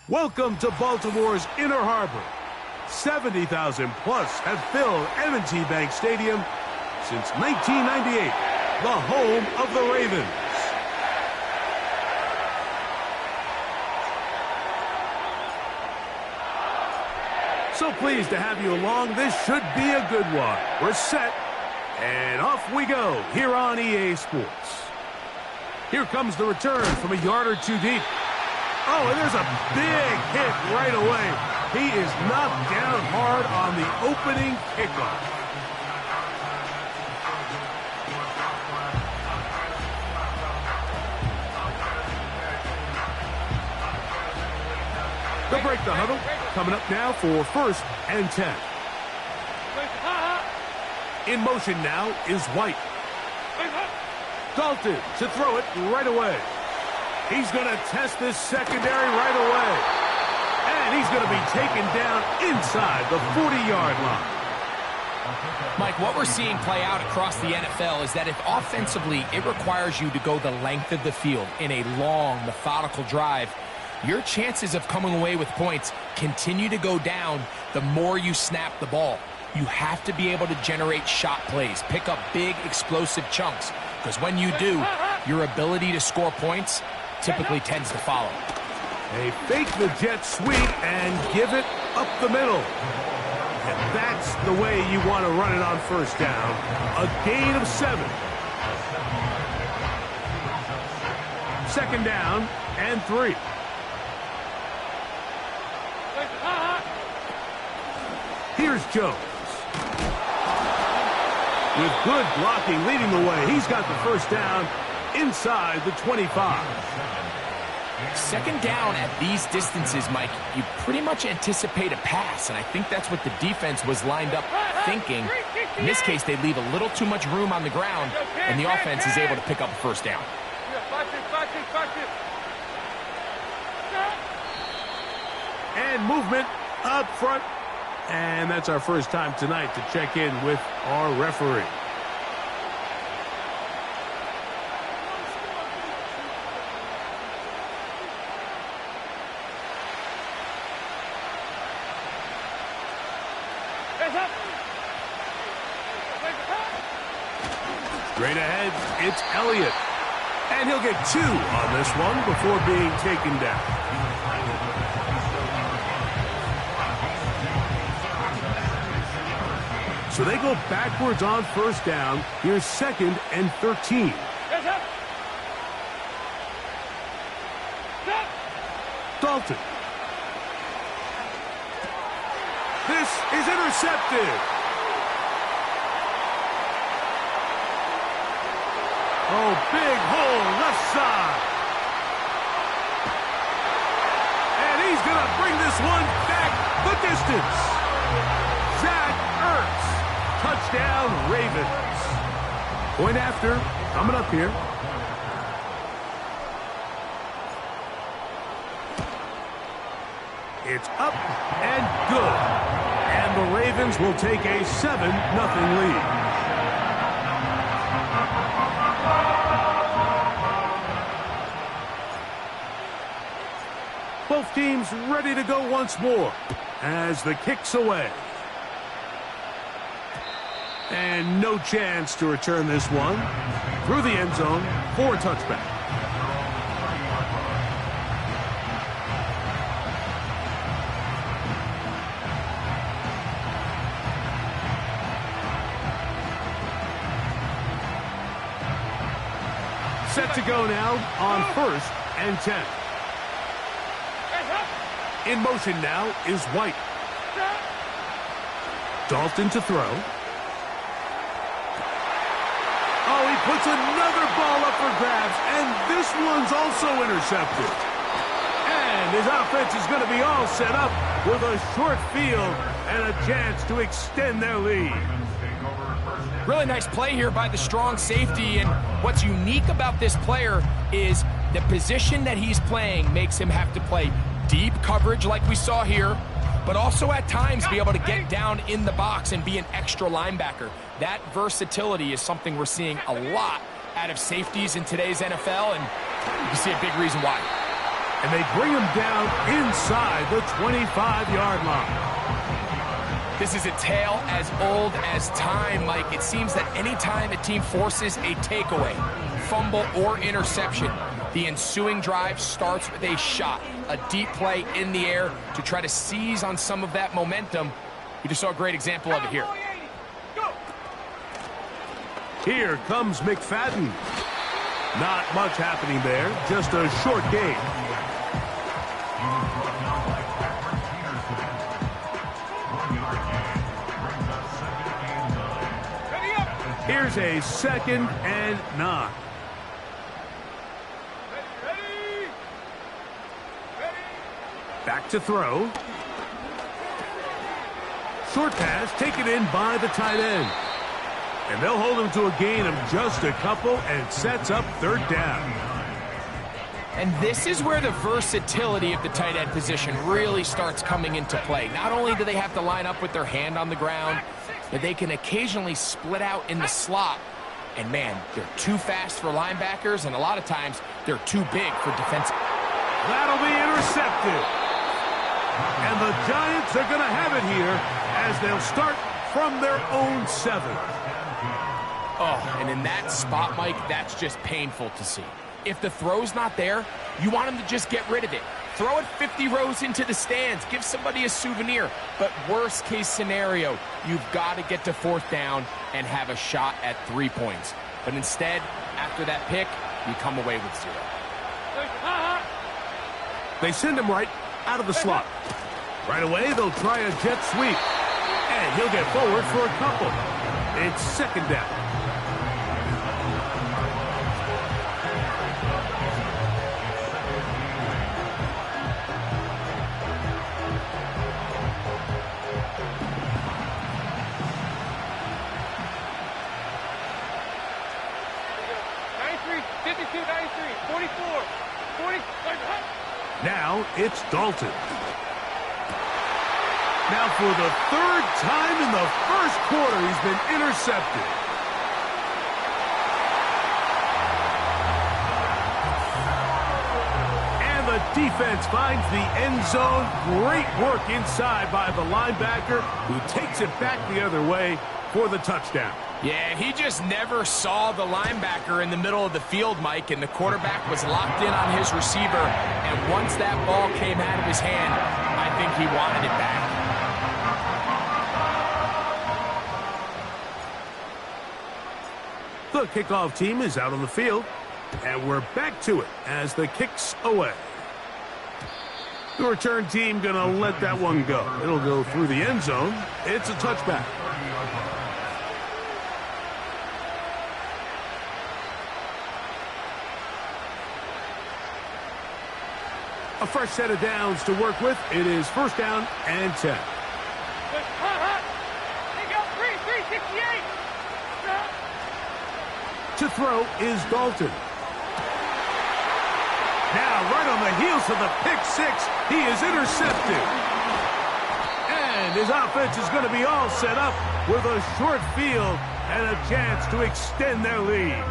Welcome to Baltimore's Inner Harbor. 70,000 plus have filled M&T Bank Stadium since 1998, the home of the Ravens. So pleased to have you along. This should be a good one. We're set, and off we go here on EA Sports. Here comes the return from a yard or two deep. Oh, and there's a big hit right away. He is knocked down hard on the opening kickoff. They'll break the huddle. Coming up now for 1st and 10. In motion now is White. Dalton to throw it right away. He's going to test this secondary right away. And he's going to be taken down inside the 40-yard line. Mike, what we're seeing play out across the NFL is that if offensively it requires you to go the length of the field in a long, methodical drive, your chances of coming away with points continue to go down the more you snap the ball. You have to be able to generate shot plays, pick up big, explosive chunks, because when you do, your ability to score points typically tends to follow. They fake the jet sweep and give it up the middle. And that's the way you want to run it on 1st down. A gain of 7. 2nd down and 3. Here's Jones. With good blocking leading the way, he's got the 1st down inside the 25. 2nd down at these distances, Mike, you pretty much anticipate a pass, and I think that's what the defense was lined up thinking. In this case, they leave a little too much room on the ground, and the offense is able to pick up a 1st down. And movement up front. And that's our first time tonight to check in with our referee. Straight ahead, it's Elliott. And he'll get 2 on this one before being taken down. So they go backwards on 1st down. Here's 2nd and 13. Dalton. This is intercepted. Oh, big hole left side. And he's going to bring this one back the distance. Zach Ertz. Touchdown, Ravens. Point after, coming up here. It's up and good. And the Ravens will take a 7-0 lead. Both teams ready to go once more as the kick's away. And no chance to return this one through the end zone for a touchback. Set to go now on 1st and 10. In motion now is White. Dalton to throw. Oh, he puts another ball up for grabs, and this one's also intercepted. And his offense is going to be all set up with a short field and a chance to extend their lead. Really nice play here by the strong safety, and what's unique about this player is the position that he's playing makes him have to play deep coverage like we saw here, but also at times be able to get down in the box and be an extra linebacker. That versatility is something we're seeing a lot out of safeties in today's NFL, and you see a big reason why. And they bring him down inside the 25-yard line. This is a tale as old as time, Mike. It seems that anytime a team forces a takeaway, fumble, or interception, the ensuing drive starts with a shot, a deep play in the air to try to seize on some of that momentum. We just saw a great example of it here. Here comes McFadden. Not much happening there, just a short gain. Here's a 2nd and 9. Back to throw. Short pass taken in by the tight end. And they'll hold him to a gain of just a couple and sets up 3rd down. And this is where the versatility of the tight end position really starts coming into play. Not only do they have to line up with their hand on the ground, but they can occasionally split out in the slot. And man, they're too fast for linebackers, and a lot of times they're too big for defensive. That'll be intercepted. And the Giants are going to have it here as they'll start from their own 7. Oh, and in that spot, Mike, that's just painful to see. If the throw's not there, you want him to just get rid of it. Throw it 50 rows into the stands. Give somebody a souvenir. But worst case scenario, you've got to get to 4th down and have a shot at 3 points. But instead, after that pick, you come away with 0. They send him right out of the slot. Right away, they'll try a jet sweep. And he'll get forward for a couple. It's 2nd down. Now it's Dalton. Now for the 3rd time in the 1st quarter, he's been intercepted. And the defense finds the end zone. Great work inside by the linebacker, who takes it back the other way for the touchdown. Yeah, he just never saw the linebacker in the middle of the field, Mike, and the quarterback was locked in on his receiver. And once that ball came out of his hand, I think he wanted it back. The kickoff team is out on the field, and we're back to it as the kick's away. The return team going to let that one go. It'll go through the end zone. It's a touchback. A fresh set of downs to work with. It is 1st down and 10. To throw is Dalton. Now, right on the heels of the pick 6, he is intercepted. And his offense is going to be all set up with a short field and a chance to extend their lead.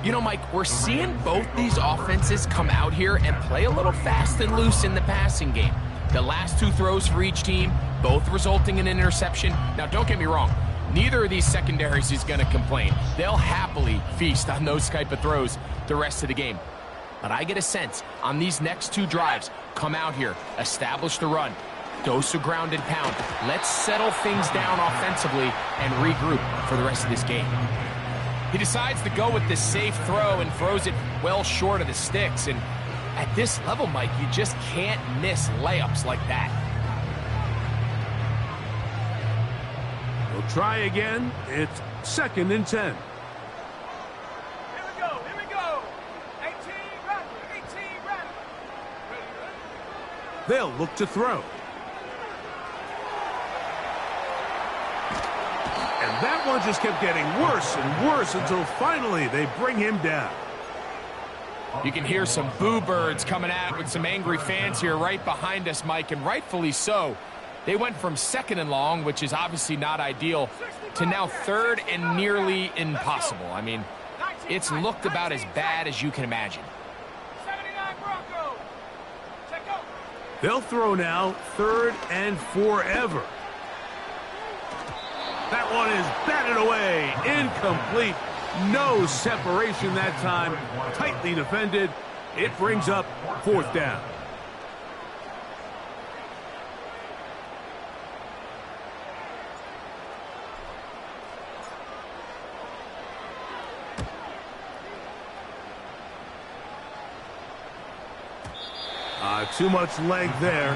You know, Mike, we're seeing both these offenses come out here and play a little fast and loose in the passing game. The last 2 throws for each team, both resulting in an interception. Now, don't get me wrong. Neither of these secondaries is going to complain. They'll happily feast on those type of throws the rest of the game. But I get a sense on these next 2 drives, come out here, establish the run, dose of ground and pound. Let's settle things down offensively and regroup for the rest of this game. He decides to go with this safe throw and throws it well short of the sticks. And at this level, Mike, you just can't miss layups like that. We'll try again. It's 2nd and 10. Here we go. 18 right. They'll look to throw. And that one just kept getting worse and worse until finally they bring him down. You can hear some boo birds coming out with some angry fans here right behind us, Mike, and rightfully so. They went from 2nd and long, which is obviously not ideal, to now 3rd and nearly impossible. I mean, it's looked about as bad as you can imagine. 79 Broncos. They'll throw now, 3rd and forever. That one is batted away, incomplete. No separation that time, tightly defended. It brings up 4th down. Too much leg there.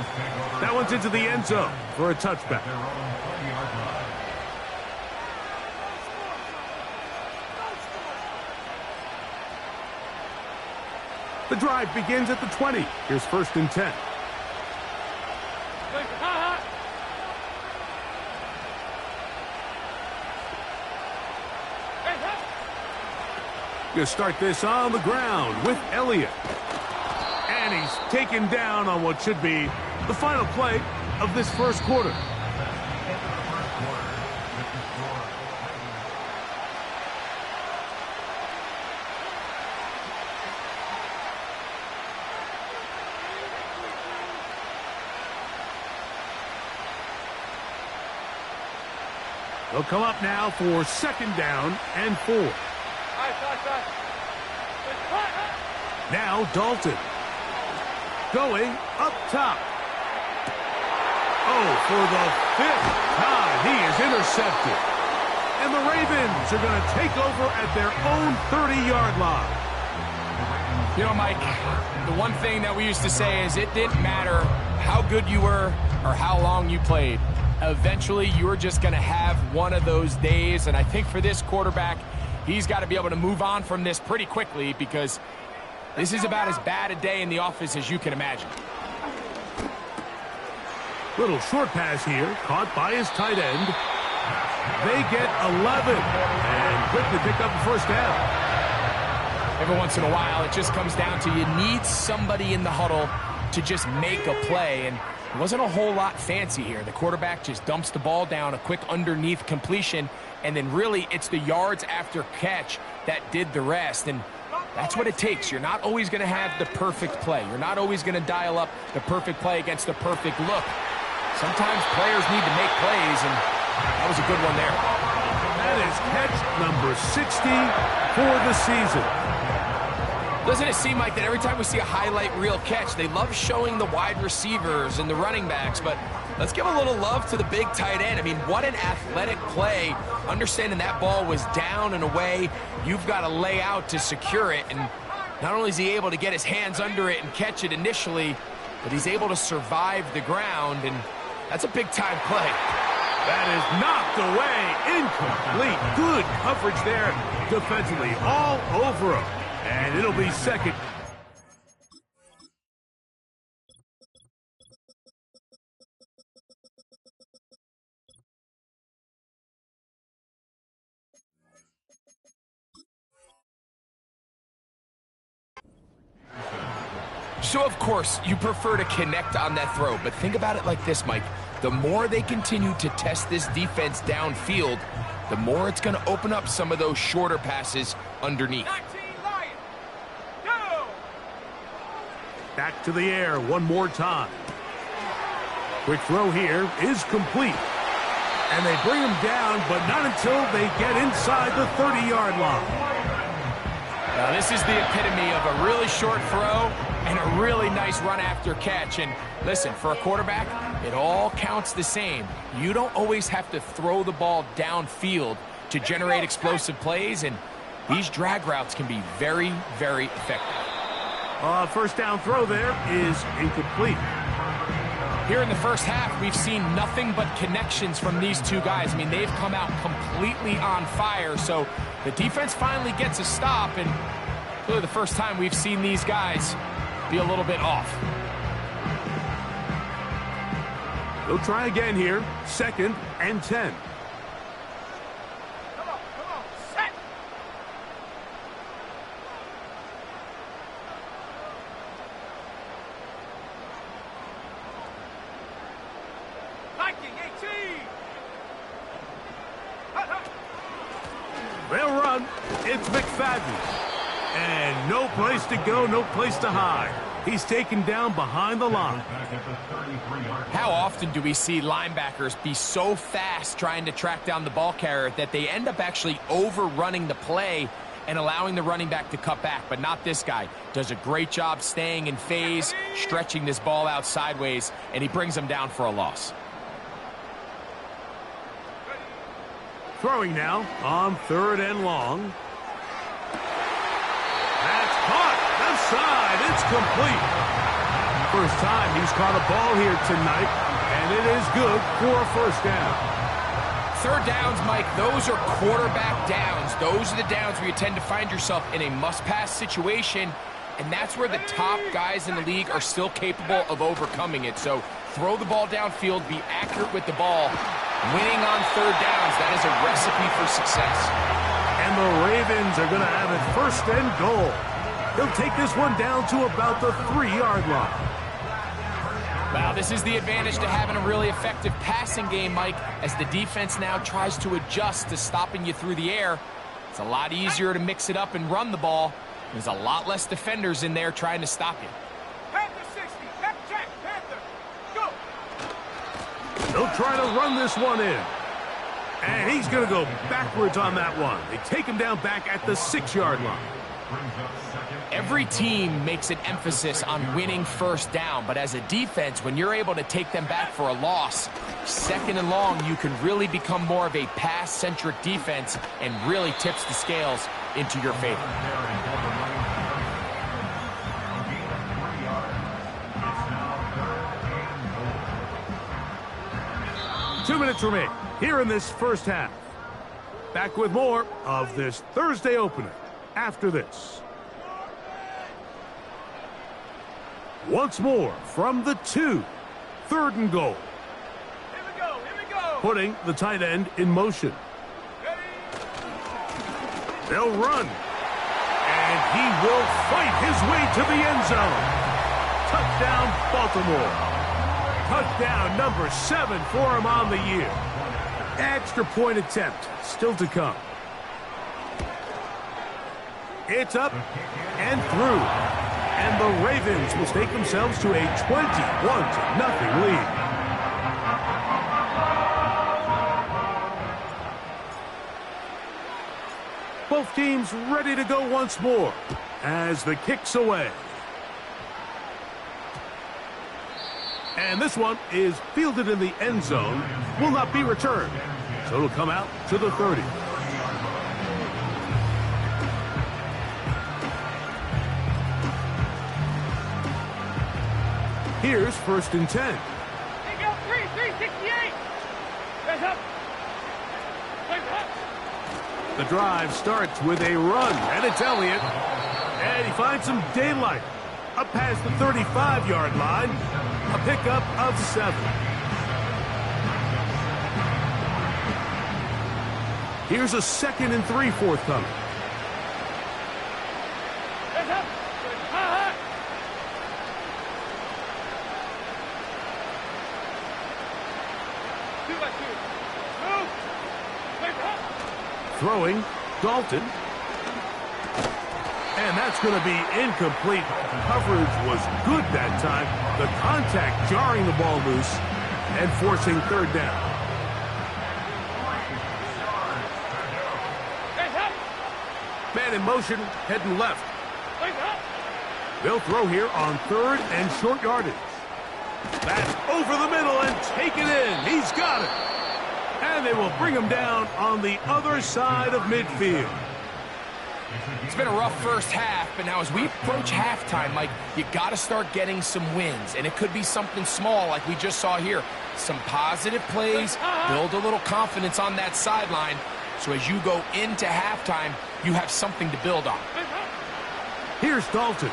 That one's into the end zone for a touchback. The drive begins at the 20. Here's 1st and 10. Gonna start this on the ground with Elliott. And he's taken down on what should be the final play of this 1st quarter. They'll come up now for 2nd down and 4. Now Dalton. Going up top. Oh, for the 5th time, he is intercepted. And the Ravens are going to take over at their own 30-yard line. You know, Mike, the one thing that we used to say is it didn't matter how good you were or how long you played. Eventually, you were just going to have one of those days. And I think for this quarterback, he's got to be able to move on from this pretty quickly because this is about as bad a day in the office as you can imagine. Little short pass here, caught by his tight end. They get 11 and quickly pick up the 1st down. Every once in a while, it just comes down to you need somebody in the huddle to just make a play. And it wasn't a whole lot fancy here. The quarterback just dumps the ball down, a quick underneath completion, and then really it's the yards after catch that did the rest. And that's what it takes. You're not always going to have the perfect play. You're not always going to dial up the perfect play against the perfect look. Sometimes players need to make plays, and that was a good one there. That is catch number 60 for the season. Doesn't it seem like that every time we see a highlight reel catch, they love showing the wide receivers and the running backs, but let's give a little love to the big tight end. I mean, what an athletic play. Understanding that ball was down and away, you've got to lay out to secure it, and not only is he able to get his hands under it and catch it initially, but he's able to survive the ground, and that's a big-time play. That is knocked away, incomplete. Good coverage there defensively, all over him. And it'll be 2nd. So, of course, you prefer to connect on that throw, but think about it like this, Mike. The more they continue to test this defense downfield, the more it's going to open up some of those shorter passes underneath. Back to the air one more time. Quick throw here is complete. And they bring him down, but not until they get inside the 30-yard line. Now, this is the epitome of a really short throw and a really nice run after catch. And listen, for a quarterback, it all counts the same. You don't always have to throw the ball downfield to generate explosive plays, and these drag routes can be very, very effective. 1st down throw there is incomplete. Here in the 1st half, we've seen nothing but connections from these two guys. I mean, they've come out completely on fire, so the defense finally gets a stop, and really the first time we've seen these guys be a little bit off. They'll try again here, 2nd and 10. They'll run. It's McFadden. And no place to go, no place to hide. He's taken down behind the line. How often do we see linebackers be so fast trying to track down the ball carrier that they end up actually overrunning the play and allowing the running back to cut back? But not this guy. Does a great job staying in phase, stretching this ball out sideways, and he brings them down for a loss. Throwing now on 3rd and long. That's caught. Left side. It's complete. First time he's caught a ball here tonight, and it is good for a first down. 3rd downs, Mike, those are quarterback downs. Those are the downs where you tend to find yourself in a must-pass situation, and that's where the top guys in the league are still capable of overcoming it. So throw the ball downfield, be accurate with the ball. Winning on 3rd downs, that is a recipe for success. And the Ravens are going to have it 1st and goal. They'll take this one down to about the 3-yard line. Wow, this is the advantage to having a really effective passing game, Mike, as the defense now tries to adjust to stopping you through the air. It's a lot easier to mix it up and run the ball. There's a lot less defenders in there trying to stop you. Panther 60, back check, Panther. Go. They'll try to run this one in. And he's going to go backwards on that one. They take him down back at the 6-yard line. Every team makes an emphasis on winning 1st down, but as a defense, when you're able to take them back for a loss, 2nd and long, you can really become more of a pass-centric defense and really tips the scales into your favor. Two minutes remain here in this first half. Back with more of this Thursday opener after this. Once more from the 2. 3rd and goal. Here we go, here we go. Putting the tight end in motion. Ready. They'll run. And he will fight his way to the end zone. Touchdown, Baltimore. Touchdown number 7 for him on the year. Extra point attempt still to come. It's up and through. And the Ravens will stake themselves to a 21-0 lead. Both teams ready to go once more as the kick's away. And this one is fielded in the end zone, will not be returned. So it'll come out to the 30. Here's 1st and 10. Take out 368. Heads up. Heads up. The drive starts with a run, and it's Elliott. And he finds some daylight. Up past the 35-yard line. A pickup of 7. Here's a 2nd and 3 forthcoming. Heads up. Ha-ha. 2 by 2. Move. Heads up. Throwing, Dalton. And that's going to be incomplete. Coverage was good that time. The contact jarring the ball loose and forcing 3rd down. Heads up. Man in motion, heading left. Heads up. They'll throw here on 3rd and short yardage. That's over the middle and taken in. He's got it. And they will bring him down on the other side of midfield. It's been a rough first half, but now as we approach halftime, Mike, you got to start getting some wins. And it could be something small like we just saw here. Some positive plays, build a little confidence on that sideline. So as you go into halftime, you have something to build on. Here's Dalton.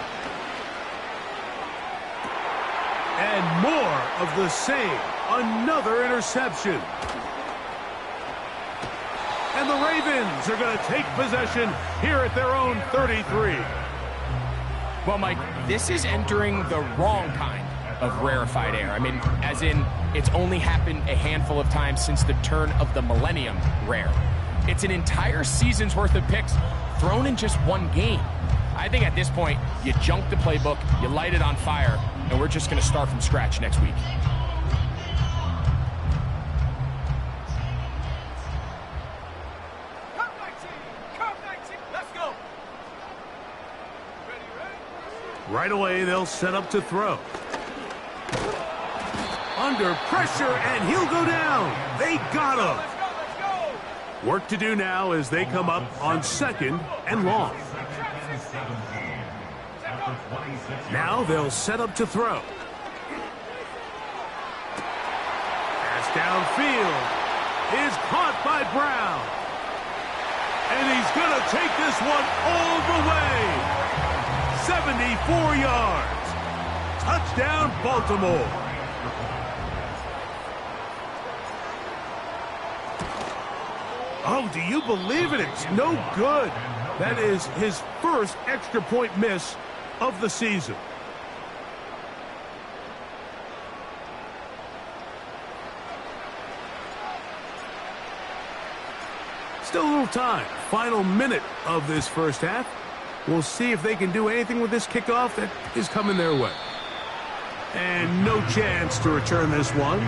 And more of the same. Another interception. And the Ravens are going to take possession here at their own 33. Well, Mike, this is entering the wrong kind of rarefied air. I mean, as in, it's only happened a handful of times since the turn of the millennium rare. It's an entire season's worth of picks thrown in just one game. I think at this point, you junk the playbook, you light it on fire, and we're just going to start from scratch next week. Let's go. Right away, they'll set up to throw. Under pressure, and he'll go down. They got him. Let's go. Work to do now as they come up on 2nd and long. Now they'll set up to throw. Pass downfield is caught by Brown. And he's going to take this one all the way. 74 yards. Touchdown, Baltimore. Oh, do you believe it? It's no good. That is his first extra point miss of the season. Still a little time. Final minute of this first half. We'll see if they can do anything with this kickoff that is coming their way. And no chance to return this one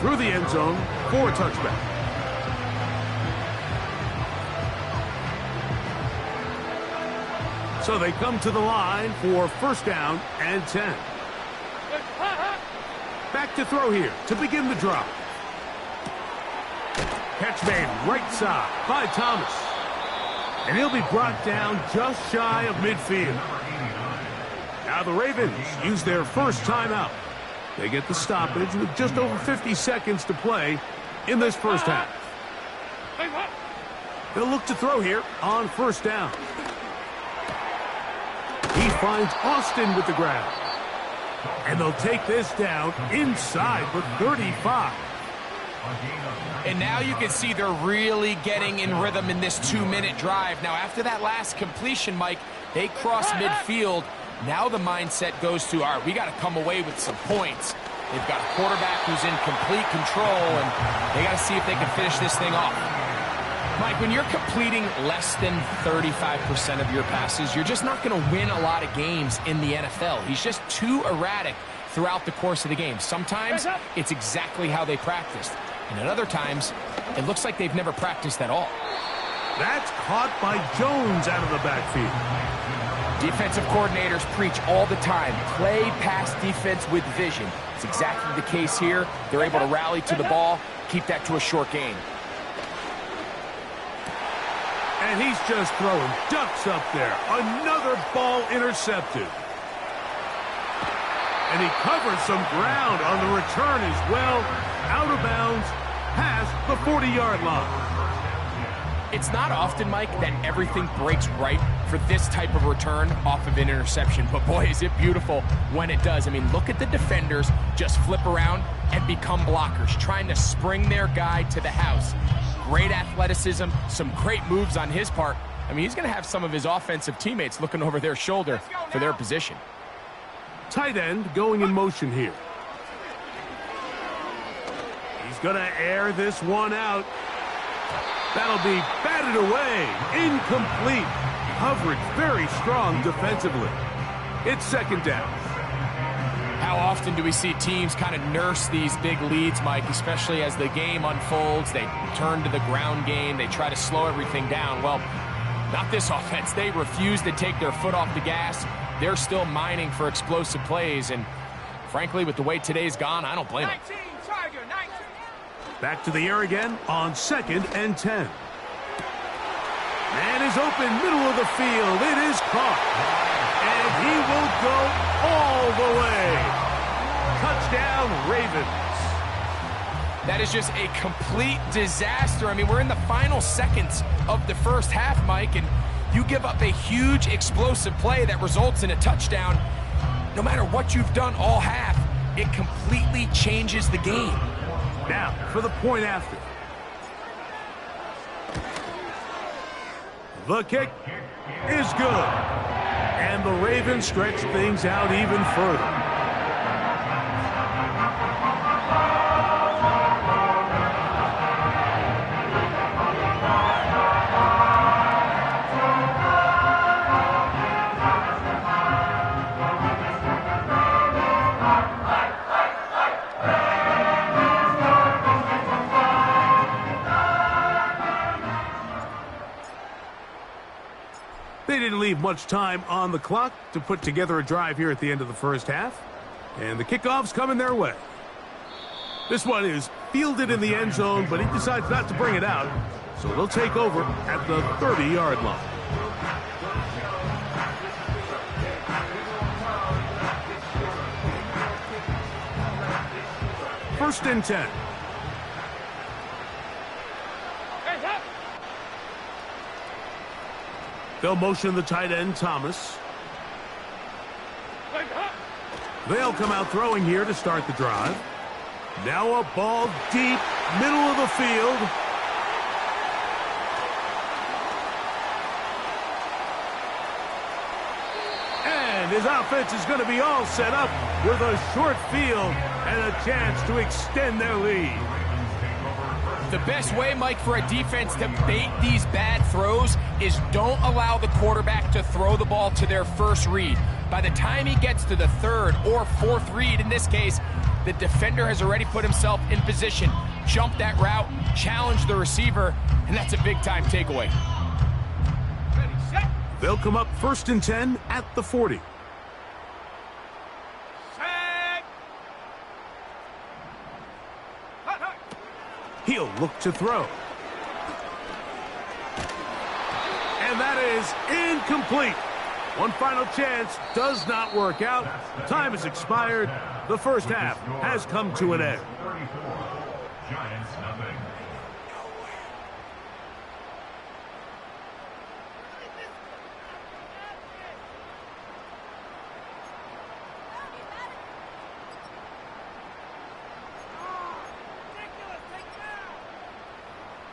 through the end zone for a touchback. So they come to the line for 1st down and 10. Back to throw here to begin the drive. Catch made right side by Thomas. And he'll be brought down just shy of midfield. Now the Ravens use their first timeout. They get the stoppage with just over 50 seconds to play in this first half. They'll look to throw here on 1st down. He finds Austin with the grab. And they'll take this down inside the 35. And now you can see they're really getting in rhythm in this 2-minute drive. Now, after that last completion, Mike, they cross midfield. Now the mindset goes to, all right, we got to come away with some points. They've got a quarterback who's in complete control, and they got to see if they can finish this thing off. Mike, when you're completing less than 35% of your passes, you're just not going to win a lot of games in the NFL. He's just too erratic throughout the course of the game. Sometimes it's exactly how they practiced. And at other times, it looks like they've never practiced at all. That's caught by Jones out of the backfield. Defensive coordinators preach all the time, play pass defense with vision. It's exactly the case here. They're able to rally to the ball, keep that to a short gain. And he's just throwing ducks up there. Another ball intercepted. And he covers some ground on the return as well. Out of bounds, past the 40-yard line. It's not often, Mike, that everything breaks right for this type of return off of an interception. But boy, is it beautiful when it does. I mean, look at the defenders just flip around and become blockers, trying to spring their guy to the house. Great athleticism, some great moves on his part. I mean, he's going to have some of his offensive teammates looking over their shoulder for their position. Tight end going in motion here. He's going to air this one out. That'll be batted away. Incomplete. Coverage very strong defensively. It's 2nd down. How often do we see teams kind of nurse these big leads, Mike, especially as the game unfolds? They turn to the ground game. They try to slow everything down. Well, not this offense. They refuse to take their foot off the gas. They're still mining for explosive plays. And frankly, with the way today's gone, I don't blame them. 19, Tiger, 19. Back to the air again on 2nd and 10. Man is open, middle of the field. It is caught. And he will go all the way. Touchdown, Ravens. That is just a complete disaster. I mean, we're in the final seconds of the first half, Mike, and you give up a huge explosive play that results in a touchdown. No matter what you've done all half, it completely changes the game. Now, for the point after. The kick is good. And the Ravens stretch things out even further. much time on the clock to put together a drive here at the end of the first half. And the kickoff's coming their way. This one is fielded in the end zone, but he decides not to bring it out. So they'll take over at the 30-yard line. First and 10. They'll motion the tight end, Thomas. They'll come out throwing here to start the drive. Now a ball deep, middle of the field. And his offense is going to be all set up with a short field and a chance to extend their lead. The best way, Mike, for a defense to bait these bad throws is don't allow the quarterback to throw the ball to their first read. By the time he gets to the third or fourth read, in this case, the defender has already put himself in position, jump that route, challenge the receiver, and that's a big-time takeaway. They'll come up first and 10 at the 40. He'll look to throw. And that is incomplete. One final chance does not work out. Time has expired. The first half has come to an end. Giants nothing.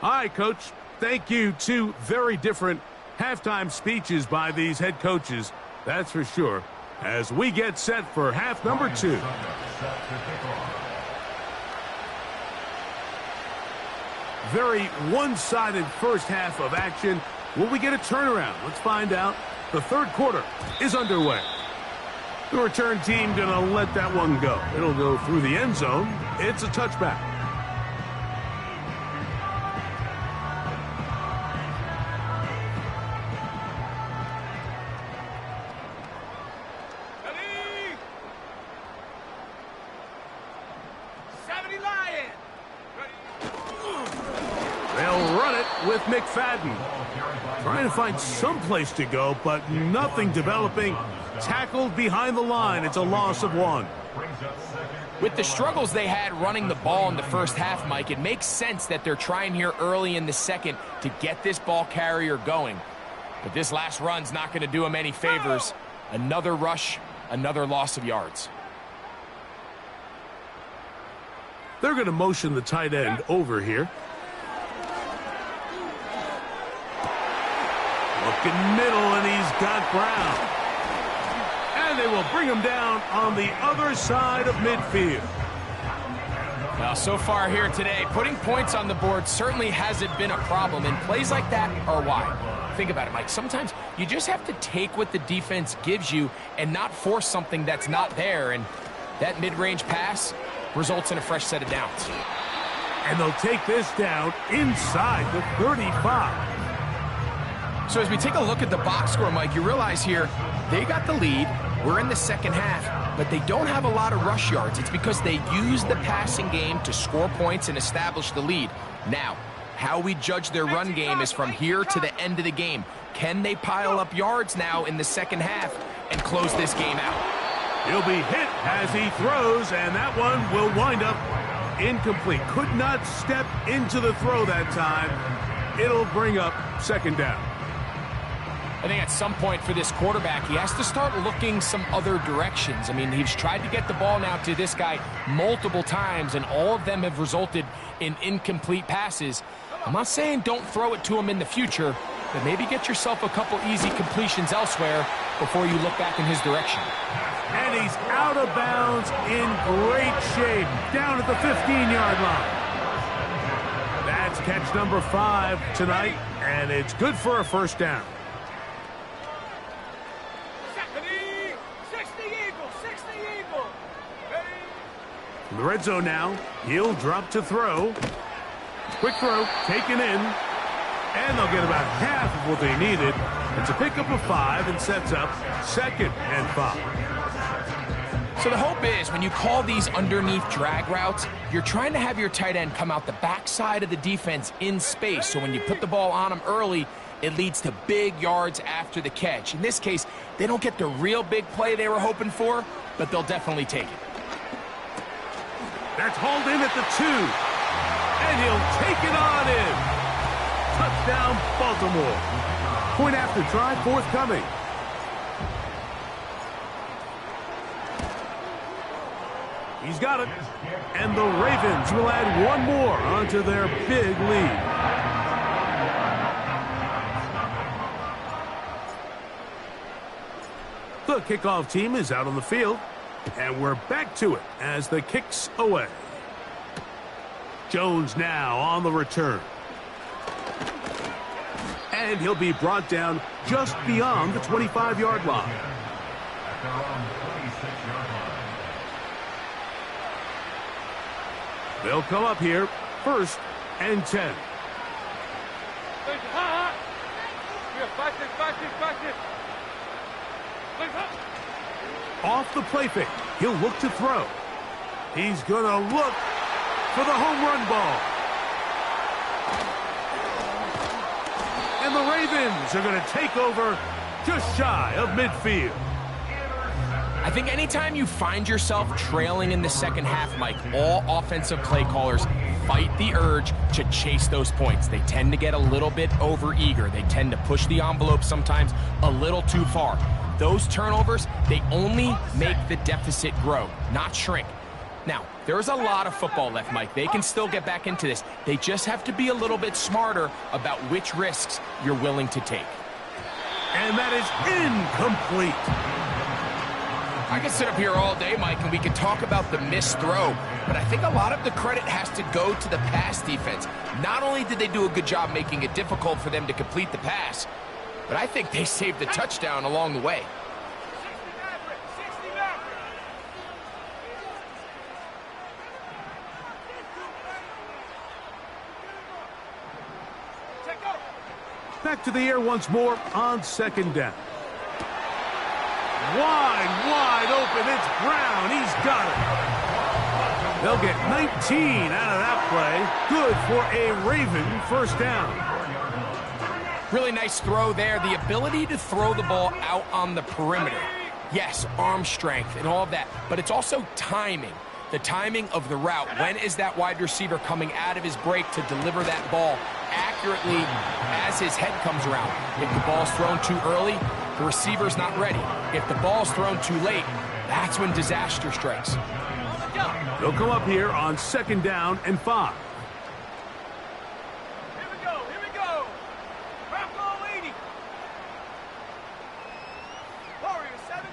All right, Coach. Thank you. Two very different halftime speeches by these head coaches. That's for sure. As we get set for half number 2. Very one-sided first half of action. Will we get a turnaround? Let's find out. The third quarter is underway. The return team going to let that one go. It'll go through the end zone. It's a touchback. With McFadden trying to find some place to go, but nothing developing. Tackled behind the line. It's a loss of 1. With the struggles they had running the ball in the first half, Mike, it makes sense that they're trying here early in the second to get this ball carrier going. But this last run's not going to do them any favors. Another rush, another loss of yards. They're going to motion the tight end over here. Looking middle, and he's got Brown. And they will bring him down on the other side of midfield. Now, so far here today, putting points on the board certainly hasn't been a problem, and plays like that are why. Think about it, Mike. Sometimes you just have to take what the defense gives you and not force something that's not there, and that mid-range pass results in a fresh set of downs. And they'll take this down inside the 35. So as we take a look at the box score, Mike, you realize here they got the lead. We're in the second half, but they don't have a lot of rush yards. It's because they use the passing game to score points and establish the lead. Now, how we judge their run game is from here to the end of the game. Can they pile up yards now in the second half and close this game out? He'll be hit as he throws, and that one will wind up incomplete. Could not step into the throw that time. It'll bring up second down. I think at some point for this quarterback, he has to start looking some other directions. I mean, he's tried to get the ball now to this guy multiple times, and all of them have resulted in incomplete passes. I'm not saying don't throw it to him in the future, but maybe get yourself a couple easy completions elsewhere before you look back in his direction. And he's out of bounds in great shape, down at the 15-yard line. That's catch number 5 tonight, and it's good for a first down. In the red zone now, he'll drop to throw. Quick throw, taken in. And they'll get about half of what they needed. It's a pickup of 5 and sets up 2nd and 5. So the hope is when you call these underneath drag routes, you're trying to have your tight end come out the backside of the defense in space. So when you put the ball on them early, it leads to big yards after the catch. In this case, they don't get the real big play they were hoping for, but they'll definitely take it. That's hauled in at the 2. And he'll take it on in. Touchdown, Baltimore. Point after try forthcoming. He's got it. And the Ravens will add one more onto their big lead. The kickoff team is out on the field. And we're back to it as the kick's away. Jones now on the return. And he'll be brought down just beyond the 25-yard line. They'll come up here, 1st and 10. Off the play fake, he'll look to throw. He's going to look for the home run ball. And the Ravens are going to take over just shy of midfield. I think anytime you find yourself trailing in the second half, Mike, all offensive play callers fight the urge to chase those points. They tend to get a little bit overeager. They tend to push the envelope sometimes a little too far. Those turnovers, they only make the deficit grow, not shrink. Now, there's a lot of football left, Mike. They can still get back into this. They just have to be a little bit smarter about which risks you're willing to take. And that is incomplete. I could sit up here all day, Mike, and we could talk about the missed throw, but I think a lot of the credit has to go to the pass defense. Not only did they do a good job making it difficult for them to complete the pass, but I think they saved the touchdown along the way. Back to the air once more on 2nd down. Wide open. It's Brown. He's got it. They'll get 19 out of that play. Good for a Raven 1st down. Really nice throw there. The ability to throw the ball out on the perimeter. Yes, arm strength and all of that, but it's also timing. The timing of the route. When is that wide receiver coming out of his break to deliver that ball accurately as his head comes around? If the ball's thrown too early, the receiver's not ready. If the ball's thrown too late, that's when disaster strikes. They'll come up here on 2nd down and 5. Here we go. Bravo 80. Warrior 70.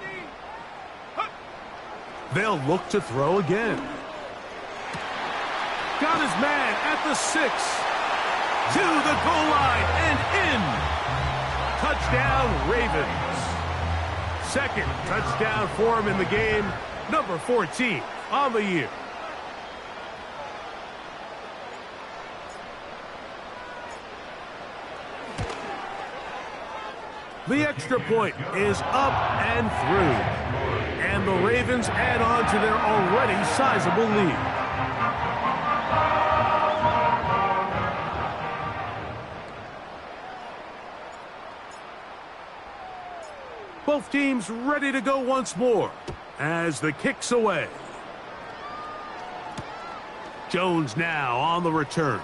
They'll look to throw again. Got his man at the 6. To the goal line and in. Touchdown, Ravens. 2nd touchdown for him in the game. Number 14 on the year. The extra point is up and through. And the Ravens add on to their already sizable lead. Both teams ready to go once more as the kick's away. Jones now on the return.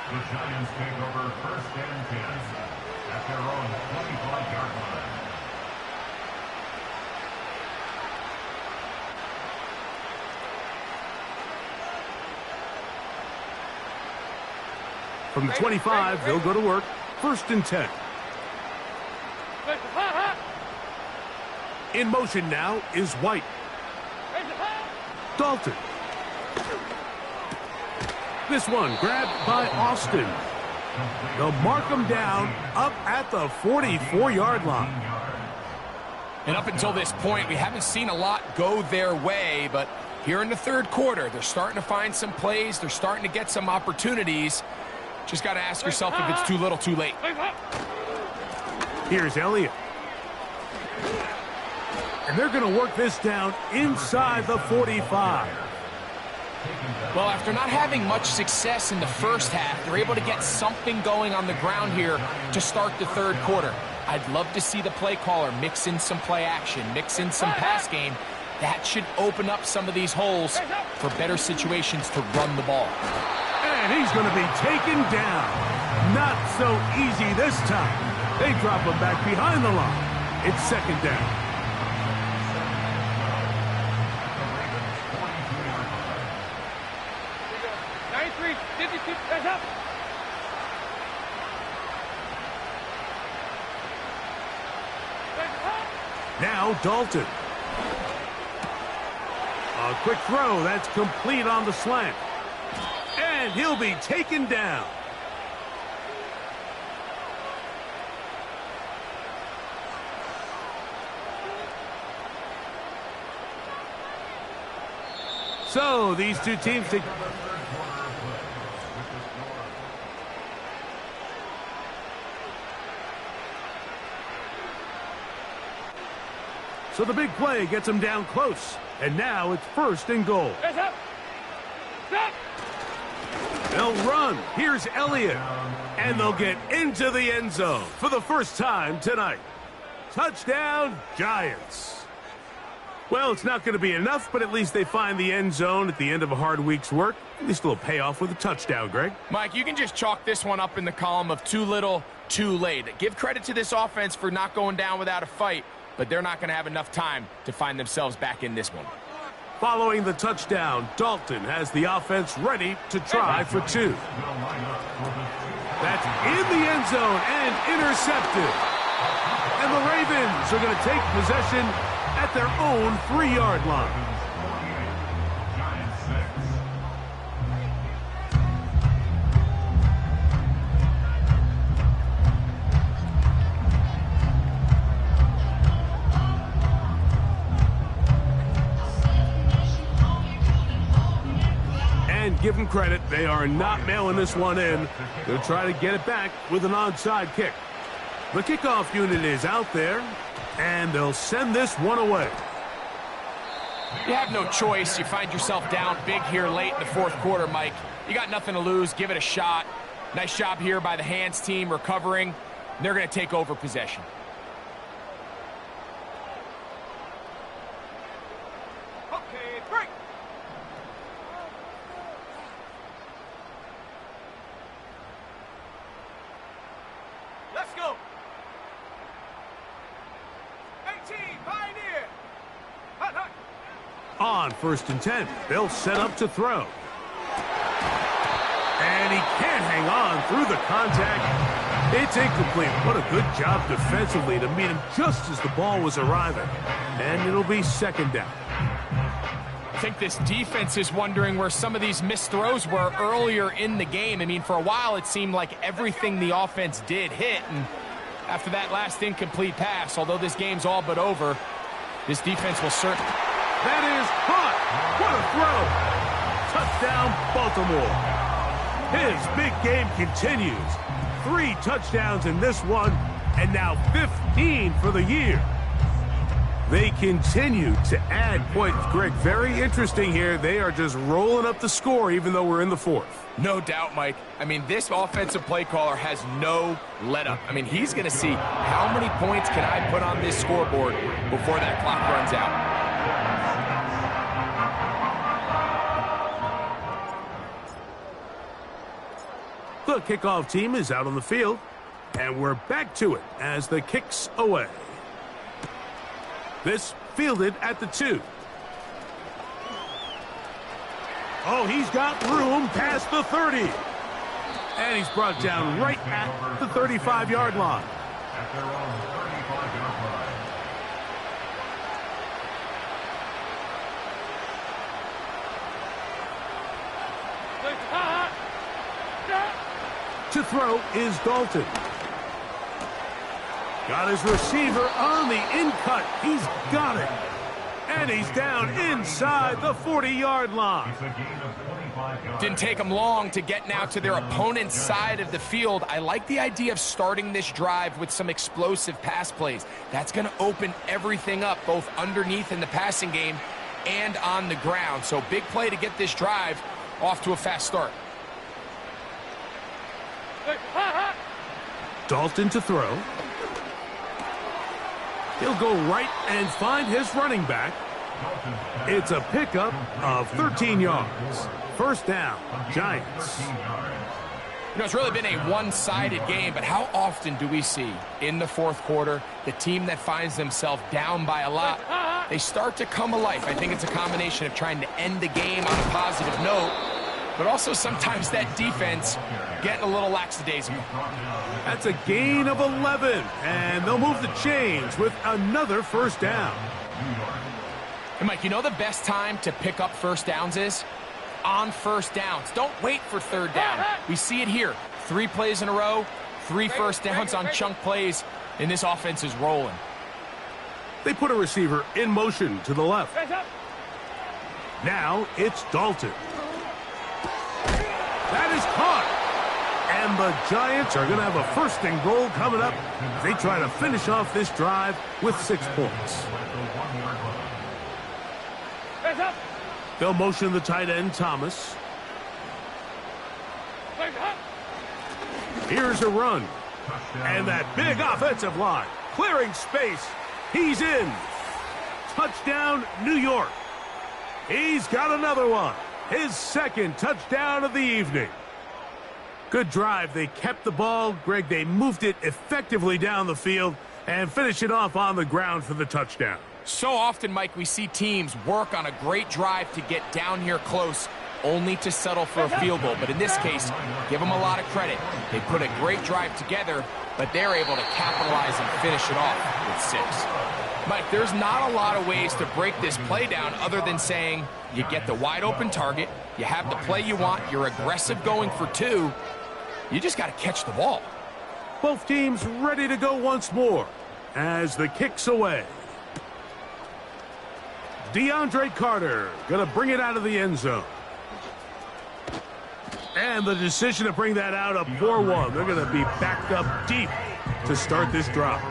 The Giants take over 1st and 10 at their own 25-yard line. From the 25, they'll go to work. 1st and 10. In motion now is White. Dalton. This one grabbed by Austin. They'll mark him down up at the 44-yard line. And up until this point, we haven't seen a lot go their way, but here in the 3rd quarter, they're starting to find some plays. They're starting to get some opportunities. Just got to ask yourself if it's too little, too late. Here's Elliott. And they're going to work this down inside the 45. Well, after not having much success in the first half, they're able to get something going on the ground here to start the third quarter. I'd love to see the play caller mix in some play action, mix in some pass game. That should open up some of these holes for better situations to run the ball. And he's going to be taken down. Not so easy this time. They drop him back behind the line. It's second down. Now Dalton. A quick throw. That's complete on the slant. And he'll be taken down. So these two teams take... So the big play gets him down close. And now it's first and goal. They'll run. Here's Elliott. And they'll get into the end zone for the first time tonight. Touchdown, Giants. Well, it's not going to be enough, but at least they find the end zone at the end of a hard week's work. At least a little payoff with a touchdown, Greg. Mike, you can just chalk this one up in the column of too little, too late. Give credit to this offense for not going down without a fight, but they're not going to have enough time to find themselves back in this one. Following the touchdown, Dalton has the offense ready to try for two. That's in the end zone and intercepted. And the Ravens are going to take possession at their own 3-yard line. And give them credit, they are not mailing this one in. They'll try to get it back with an onside kick. The kickoff unit is out there, and they'll send this one away. You have no choice. You find yourself down big here late in the fourth quarter, Mike. You got nothing to lose. Give it a shot. Nice job here by the hands team recovering. They're going to take over possession. Okay, break. Let's go. 18, Pioneer. Hot, hot. On first and 10, they'll set up to throw. And he can't hang on through the contact. It's incomplete. What a good job defensively to meet him just as the ball was arriving. And it'll be second down. I think this defense is wondering where some of these missed throws were earlier in the game. I mean, for a while, it seemed like everything the offense did hit. And after that last incomplete pass, although this game's all but over, this defense will certainly... That is caught. What a throw. Touchdown, Baltimore. His big game continues. 3 touchdowns in this one, and now 15 for the year. They continue to add points. Greg, very interesting here. They are just rolling up the score even though we're in the fourth. No doubt, Mike. I mean, this offensive play caller has no let-up. I mean, he's going to see how many points can I put on this scoreboard before that clock runs out. The kickoff team is out on the field, and we're back to it as the kick's away. This fielded at the 2. Oh, he's got room past the 30. And he's brought down right at the 35-yard line. At their own 35-yard line. To throw is Dalton. Got his receiver on the in-cut. He's got it. And he's down inside the 40-yard line. It's a gain of 25. 25 yards. Didn't take them long to get now to their opponent's side of the field. I like the idea of starting this drive with some explosive pass plays. That's going to open everything up, both underneath in the passing game and on the ground. So big play to get this drive off to a fast start. Dalton to throw. He'll go right and find his running back. It's a pickup of 13 yards. First down, Giants. You know, it's really been a one-sided game, but how often do we see in the fourth quarter the team that finds themselves down by a lot, they start to come alive? I think it's a combination of trying to end the game on a positive note, but also sometimes that defense getting a little lackadaisical. That's a gain of 11, and they'll move the chains with another first down. And Mike, you know the best time to pick up first downs is? On first downs. Don't wait for third down. We see it here. 3 plays in a row, 3 first downs on chunk plays, and this offense is rolling. They put a receiver in motion to the left. Now it's Dalton. That is caught. And the Giants are going to have a first and goal coming up. They try to finish off this drive with 6 points. They'll motion the tight end, Thomas. Here's a run. And that big offensive line clearing space. He's in. Touchdown, New York. He's got another one. His second touchdown of the evening. Good drive. They kept the ball. Greg, they moved it effectively down the field and finished it off on the ground for the touchdown. So often, Mike, we see teams work on a great drive to get down here close, only to settle for a field goal. But in this case, give them a lot of credit. They put a great drive together, but they're able to capitalize and finish it off with 6. Mike, there's not a lot of ways to break this play down other than saying you get the wide open target, you have the play you want, you're aggressive going for 2, you just got to catch the ball. Both teams ready to go once more as the kick's away. DeAndre Carter going to bring it out of the end zone. And the decision to bring that out up 4-1. They're going to be backed up deep to start this drive.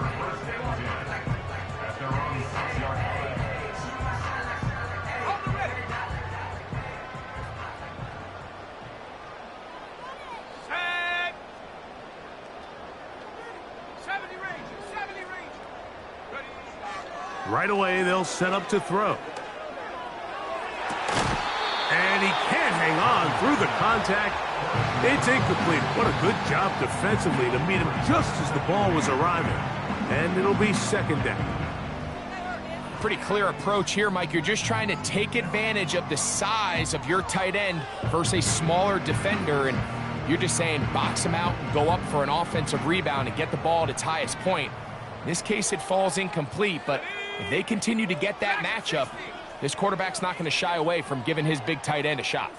Right away, they'll set up to throw. And he can't hang on through the contact. It's incomplete. What a good job defensively to meet him just as the ball was arriving. And it'll be second down. Pretty clear approach here, Mike. You're just trying to take advantage of the size of your tight end versus a smaller defender. And you're just saying box him out and go up for an offensive rebound and get the ball at its highest point. In this case, it falls incomplete, but if they continue to get that matchup, this quarterback's not going to shy away from giving his big tight end a shot.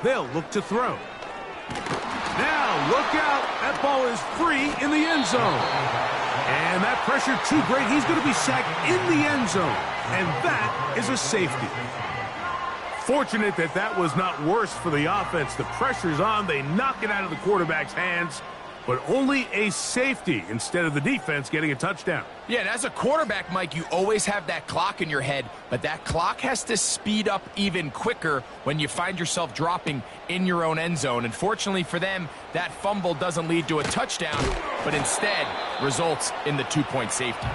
They'll look to throw. Now, look out. That ball is free in the end zone. And that pressure too great. He's going to be sacked in the end zone. And that is a safety. Fortunate that that was not worse for the offense. The pressure's on. They knock it out of the quarterback's hands. But only a safety instead of the defense getting a touchdown. Yeah, and as a quarterback, Mike, you always have that clock in your head, but that clock has to speed up even quicker when you find yourself dropping in your own end zone. And fortunately for them, that fumble doesn't lead to a touchdown, but instead results in the 2-point safety.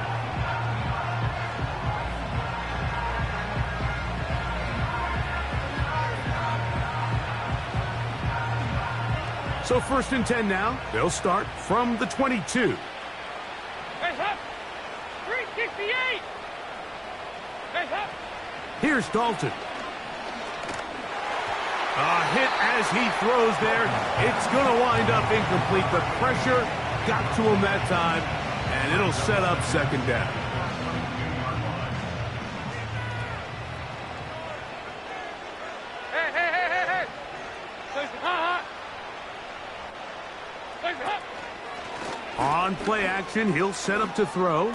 So 1st and 10 now. They'll start from the 22. Face up! 368! Face up! Here's Dalton. A hit as he throws there. It's going to wind up incomplete. The pressure got to him that time, and it'll set up second down. Hey! On play action, he'll set up to throw.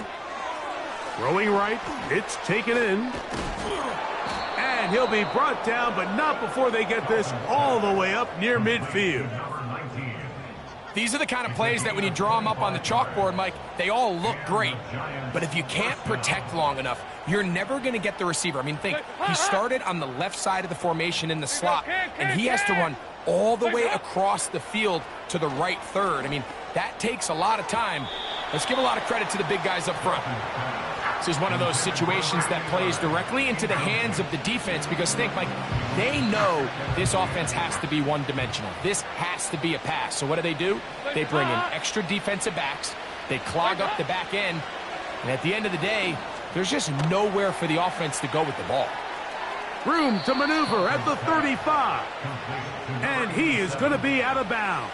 Throwing right, it's taken in. And he'll be brought down, but not before they get this all the way up near midfield. These are the kind of plays that when you draw them up on the chalkboard, Mike, they all look great. But if you can't protect long enough, you're never going to get the receiver. I mean, think, he started on the left side of the formation in the slot, and he has to run all the way across the field to the right third. I mean, that takes a lot of time. Let's give a lot of credit to the big guys up front. This is one of those situations that plays directly into the hands of the defense because think, Mike, they know this offense has to be one-dimensional. This has to be a pass. So what do? They bring in extra defensive backs. They clog up the back end. And at the end of the day, there's just nowhere for the offense to go with the ball. Room to maneuver at the 35. And he is going to be out of bounds.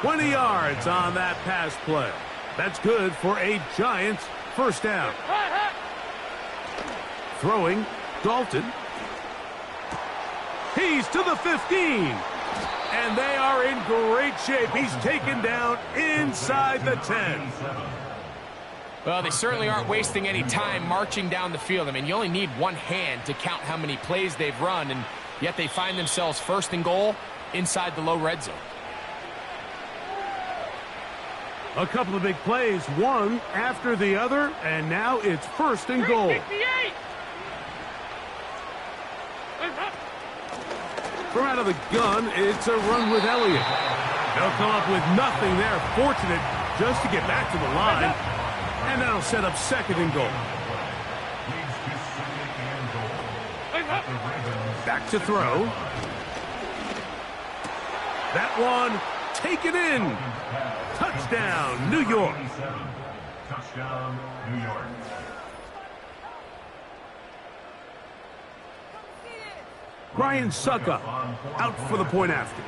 20 yards on that pass play. That's good for a Giants first down. Throwing, Dalton. He's to the 15. And they are in great shape. He's taken down inside the 10. Well, they certainly aren't wasting any time marching down the field. I mean, you only need one hand to count how many plays they've run, and yet they find themselves first and goal inside the low red zone. A couple of big plays, one after the other, and now it's first and goal. From out of the gun, it's a run with Elliott. They'll come up with nothing there. Fortunate just to get back to the line. And that'll set up second and goal. Back to throw. That one taken in. Touchdown, New York. Touchdown, New York. Ryan Suckup out for the point after.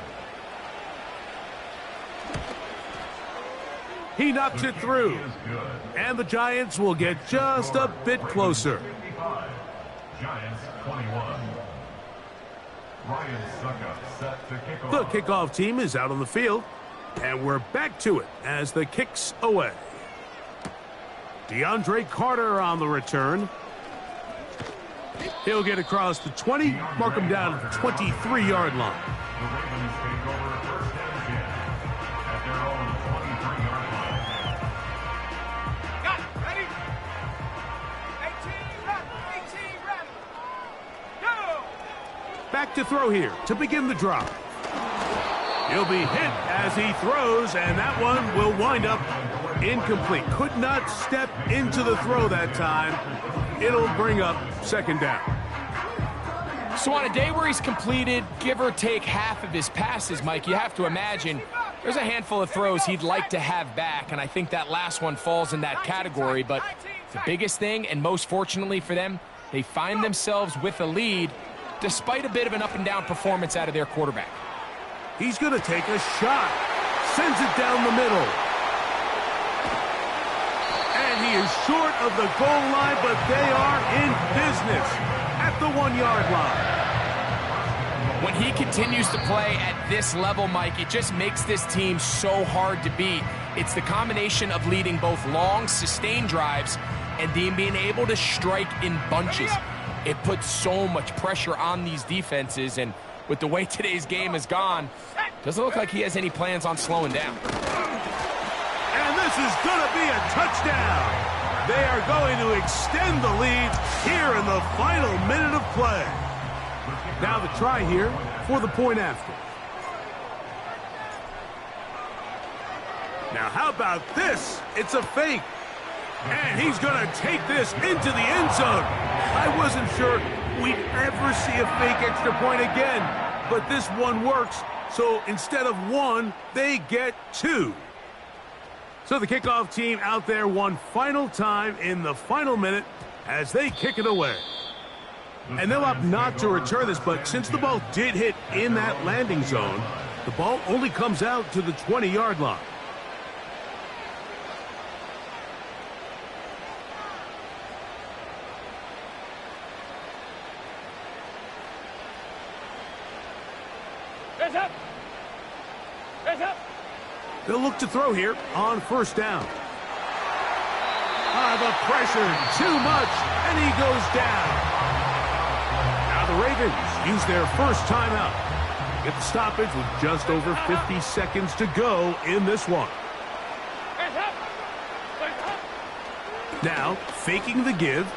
He knocks it through. And the Giants will get just a bit closer. Giants 21. Ryan Suckup set to kick off. The kickoff team is out on the field. And we're back to it as the kick's away. DeAndre Carter on the return. He'll get across the 20, mark him down at the 23-yard line. The Ravens take over first and 10 at their own 23-yard line. Got it. Ready? 18 ready. Go! Back to throw here to begin the drive. He'll be hit as he throws, and that one will wind up incomplete. Could not step into the throw that time. It'll bring up second down. So on a day where he's completed, give or take half of his passes, Mike, you have to imagine there's a handful of throws he'd like to have back, and I think that last one falls in that category. But the biggest thing, and most fortunately for them, they find themselves with a lead despite a bit of an up-and-down performance out of their quarterback. He's going to take a shot. Sends it down the middle. And he is short of the goal line, but they are in business at the 1-yard line. When he continues to play at this level, Mike, it just makes this team so hard to beat. It's the combination of leading both long, sustained drives and being able to strike in bunches. It puts so much pressure on these defenses, and with the way today's game has gone, doesn't look like he has any plans on slowing down. And this is going to be a touchdown. They are going to extend the lead here in the final minute of play. Now the try here for the point after. Now how about this? It's a fake. And he's going to take this into the end zone. I wasn't sure we'd ever see a fake extra point again, but this one works. So instead of one, they get two. So the kickoff team out there one final time in the final minute as they kick it away. And they'll opt not to return this, but since the ball did hit in that landing zone, the ball only comes out to the 20-yard line. Hands up! Hands up! They'll look to throw here on first down. the pressure, too much, and he goes down. Now the Ravens use their first timeout. Get the stoppage with just over 50 seconds to go in this one. Now, faking the give.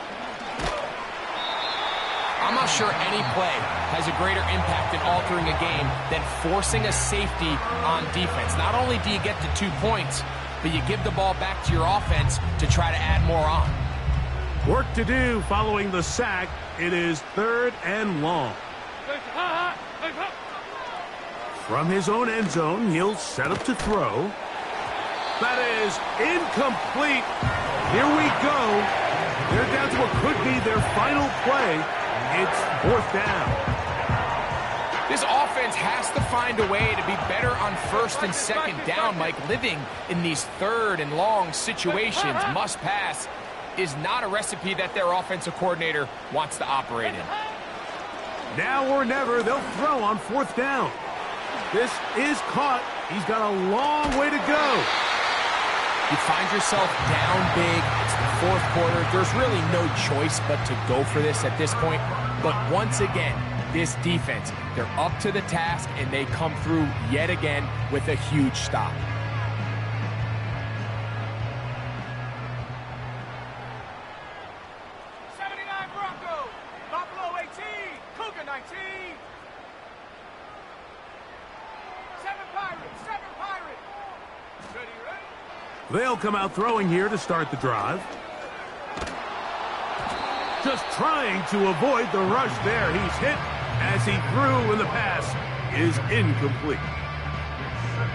I'm not sure any play has a greater impact in altering a game than forcing a safety on defense. Not only do you get the 2 points, but you give the ball back to your offense to try to add more on. Work to do following the sack. It is 3rd and long. From his own end zone, he'll set up to throw. That is incomplete. Here we go. They're down to what could be their final play. It's 4th down. This offense has to find a way to be better on 1st and 2nd down, Mike. Living in these 3rd and long situations, must pass, is not a recipe that their offensive coordinator wants to operate in. Now or never, they'll throw on 4th down. This is caught. He's got a long way to go. You find yourself down big. It's the 4th quarter. There's really no choice but to go for this at this point. But once again, this defense, they're up to the task, and they come through yet again with a huge stop. They'll come out throwing here to start the drive. Just trying to avoid the rush there. He's hit as he threw, and the pass is incomplete.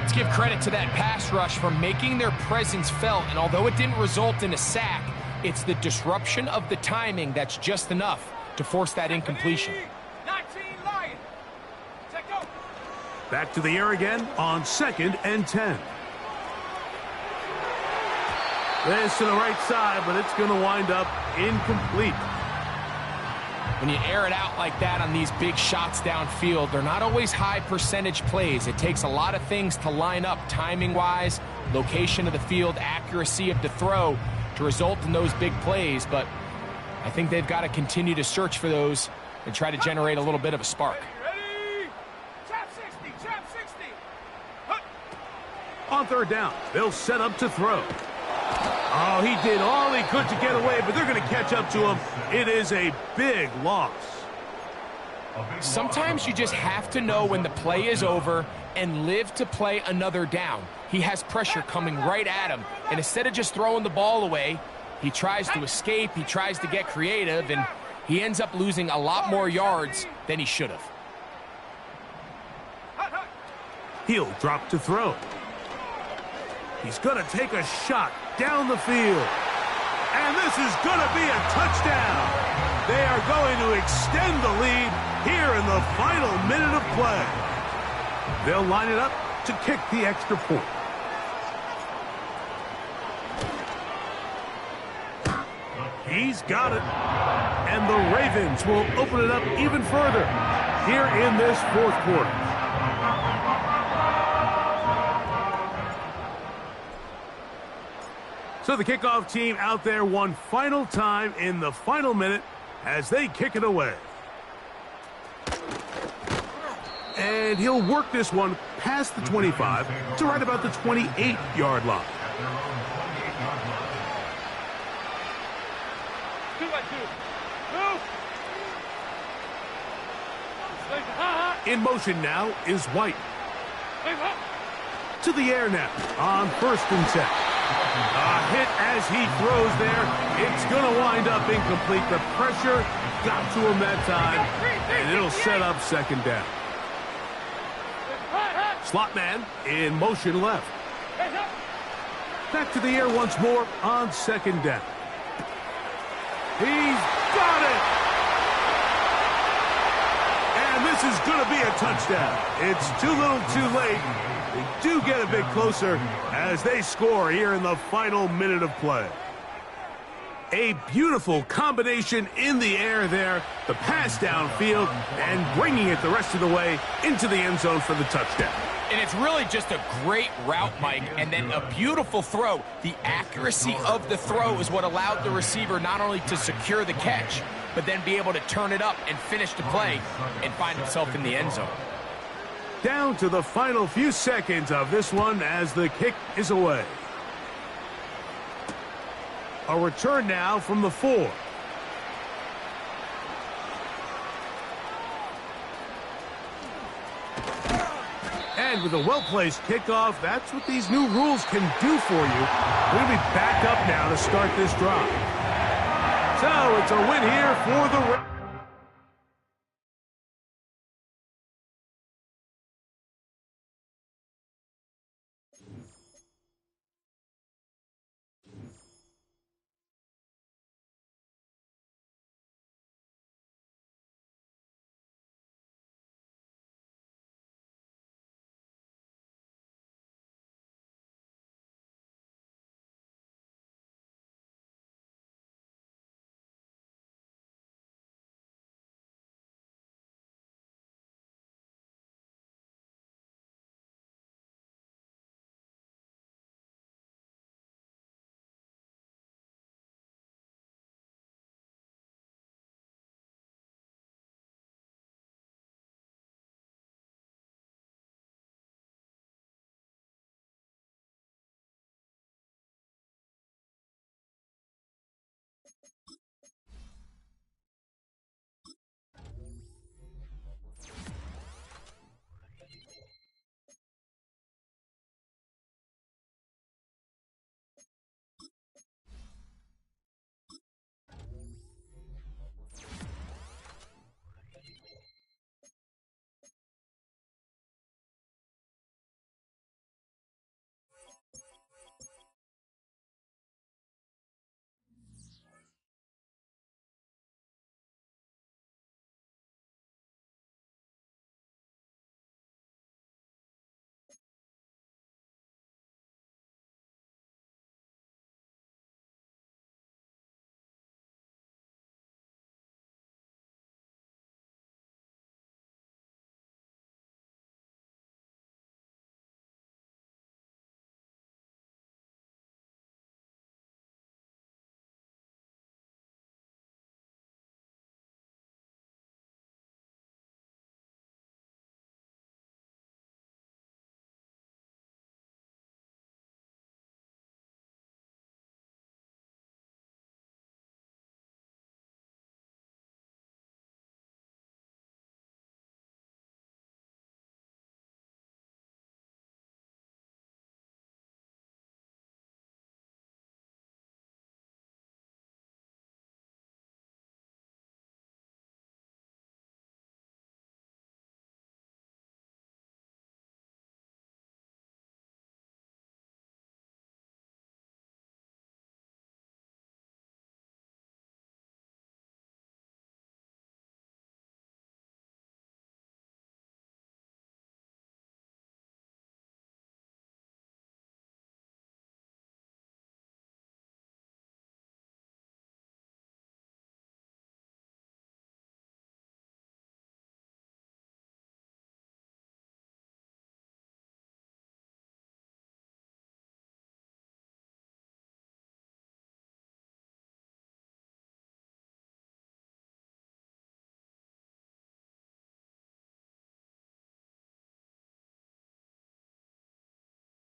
Let's give credit to that pass rush for making their presence felt, and although it didn't result in a sack, it's the disruption of the timing that's just enough to force that incompletion. Back to the air again on 2nd and 10. This to the right side, but it's going to wind up incomplete. When you air it out like that on these big shots downfield, they're not always high percentage plays. It takes a lot of things to line up timing-wise, location of the field, accuracy of the throw to result in those big plays. But I think they've got to continue to search for those and try to generate a little bit of a spark. On 3rd down, they'll set up to throw. Oh, he did all he could to get away, but they're going to catch up to him. It is a big loss. Sometimes you just have to know when the play is over and live to play another down. He has pressure coming right at him, and instead of just throwing the ball away, he tries to escape, he tries to get creative, and he ends up losing a lot more yards than he should have. He'll drop to throw. He's going to take a shot down the field. And this is going to be a touchdown. They are going to extend the lead here in the final minute of play. They'll line it up to kick the extra point. He's got it. And the Ravens will open it up even further here in this 4th quarter. So the kickoff team out there one final time in the final minute as they kick it away. And he'll work this one past the 25 to right about the 28-yard line. In motion now is White. To the air now on 1st and 10. A hit as he throws there. It's going to wind up incomplete. The pressure got to him that time, and it'll set up 2nd down. Slot man in motion left. Back to the air once more on 2nd down. He's got it! And this is going to be a touchdown. It's too little too late. They do get a bit closer as they score here in the final minute of play. A beautiful combination in the air there, the pass downfield, and bringing it the rest of the way into the end zone for the touchdown. And it's really just a great route, Mike, and then a beautiful throw. The accuracy of the throw is what allowed the receiver not only to secure the catch, but then be able to turn it up and finish the play and find himself in the end zone. Down to the final few seconds of this one as the kick is away. A return now from the 4. And with a well-placed kickoff, that's what these new rules can do for you. We'll be back up now to start this drive. So it's a win here for the